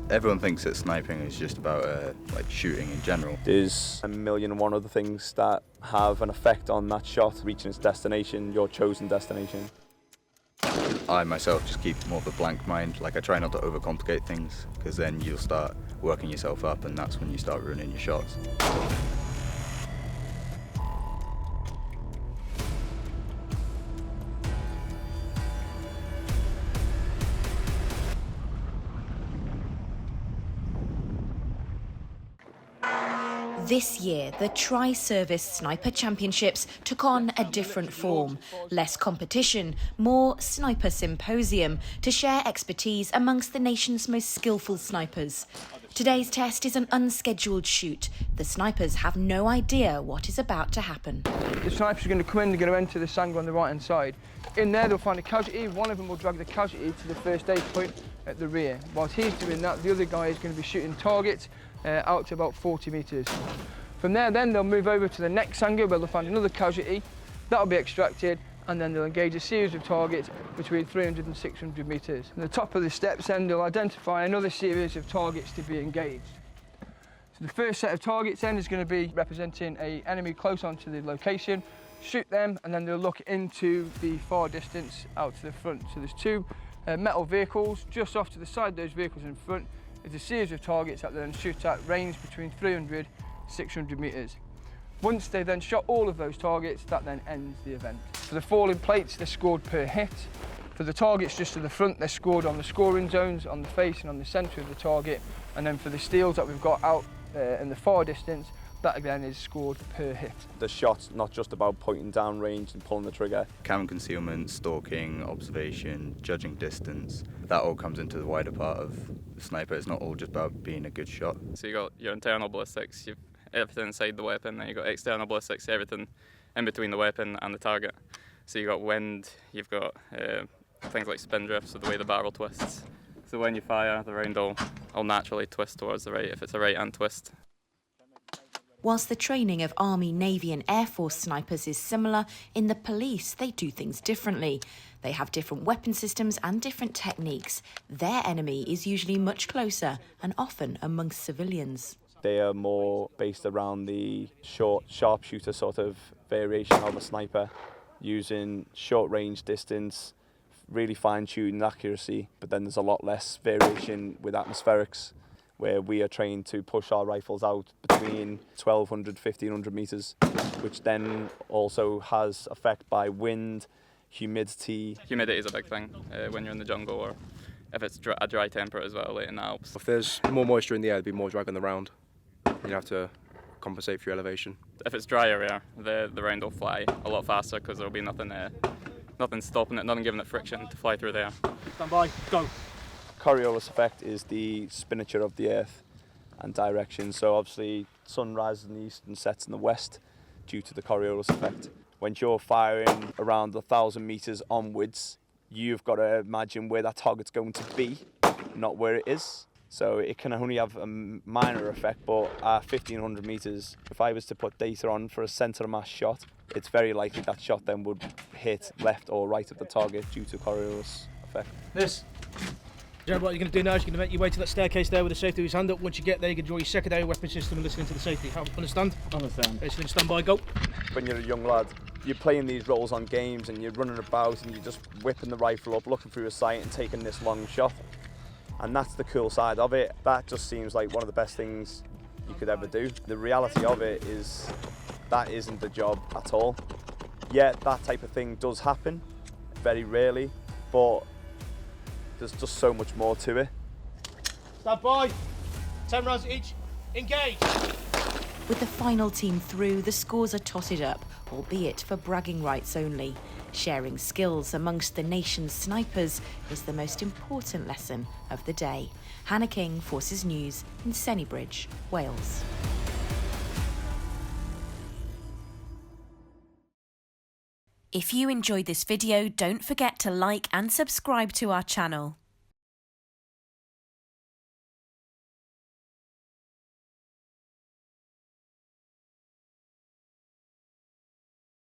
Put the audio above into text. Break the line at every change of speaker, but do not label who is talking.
Everyone thinks that sniping is just about like shooting in general.
There's a million and one other things that have an effect on that shot reaching its destination, your chosen destination.
I myself just keep more of a blank mind. Like, I try not to overcomplicate things, because then you'll start working yourself up, and that's when you start ruining your shots.
This year, the Tri-Service Sniper Championships took on a different form. Less competition, more sniper symposium to share expertise amongst the nation's most skillful snipers. Today's test is an unscheduled shoot. The snipers have no idea what is about to happen.
The snipers are going to come in, they're going to enter the sangre on the right-hand side. In there, they'll find a casualty. One of them will drag the casualty to the first aid point at the rear. Whilst he's doing that, the other guy is going to be shooting targets out to about 40 metres. From there, then they'll move over to the next sangre where they'll find another casualty. That'll be extracted, and then they'll engage a series of targets between 300 and 600 metres. At the top of the steps, then they'll identify another series of targets to be engaged. So the first set of targets then is going to be representing an enemy close onto the location. Shoot them, and then they'll look into the far distance out to the front. So there's two metal vehicles. Just off to the side of those vehicles in front is a series of targets that they then shoot at range between 300 and 600 metres. Once they then shot all of those targets, that then ends the event. For the falling plates, they're scored per hit. For the targets just to the front, they're scored on the scoring zones, on the face and on the centre of the target. And then for the steels that we've got out in the far distance, that again is scored per hit.
The shot's not just about pointing down range and pulling the trigger.
Cam concealment, stalking, observation, judging distance, that all comes into the wider part of the sniper. It's not all just about being a good shot.
So you've got your internal ballistics, you've everything inside the weapon, then you've got external ballistics, everything in between the weapon and the target. So you've got wind, you've got things like spin drift, so the way the barrel twists. So when you fire, the round will naturally twist towards the right if it's a right-hand twist.
Whilst the training of Army, Navy and Air Force snipers is similar, in the police they do things differently. They have different weapon systems and different techniques. Their enemy is usually much closer and often amongst civilians.
They are more based around the short sharpshooter sort of variation of a sniper, using short range distance, really fine-tuned accuracy, but then there's a lot less variation with atmospherics, where we are trained to push our rifles out between 1,200, 1,500 metres, which then also has effect by wind, humidity.
Humidity is a big thing when you're in the jungle, or if it's a dry temperature as well, like in the Alps.
If there's more moisture in the air, there'd be more drag on the round. You'd have to compensate for your elevation.
If it's drier air, the round will fly a lot faster because there'll be nothing stopping it, nothing giving it friction to fly through there.
Stand by, go.
Coriolis effect is the spinature of the earth and direction. So obviously sun rises in the east and sets in the west due to the Coriolis effect. When you're firing around 1,000 metres onwards, you've got to imagine where that target's going to be, not where it is. So it can only have a minor effect, but at 1,500 metres, if I was to put data on for a centre of mass shot, it's very likely that shot then would hit left or right of the target due to Coriolis effect.
This. What you're going to do now is you're going to make your way to that staircase there with the safety with his hand up. Once you get there, you can draw your secondary weapon system and listen into the safety. Understand?
Understand.
Okay, so then stand by, go.
When you're a young lad, you're playing these roles on games and you're running about and you're just whipping the rifle up, looking through a sight and taking this long shot. And that's the cool side of it. That just seems like one of the best things you could ever do. The reality of it is that isn't the job at all. Yeah, that type of thing does happen, very rarely, but there's just so much more to it.
Stand by. 10 rounds each. Engage.
With the final team through, the scores are totted up, albeit for bragging rights only. Sharing skills amongst the nation's snipers is the most important lesson of the day. Hannah King, Forces News in Sennybridge, Wales. If you enjoyed this video, don't forget to like and subscribe to our channel.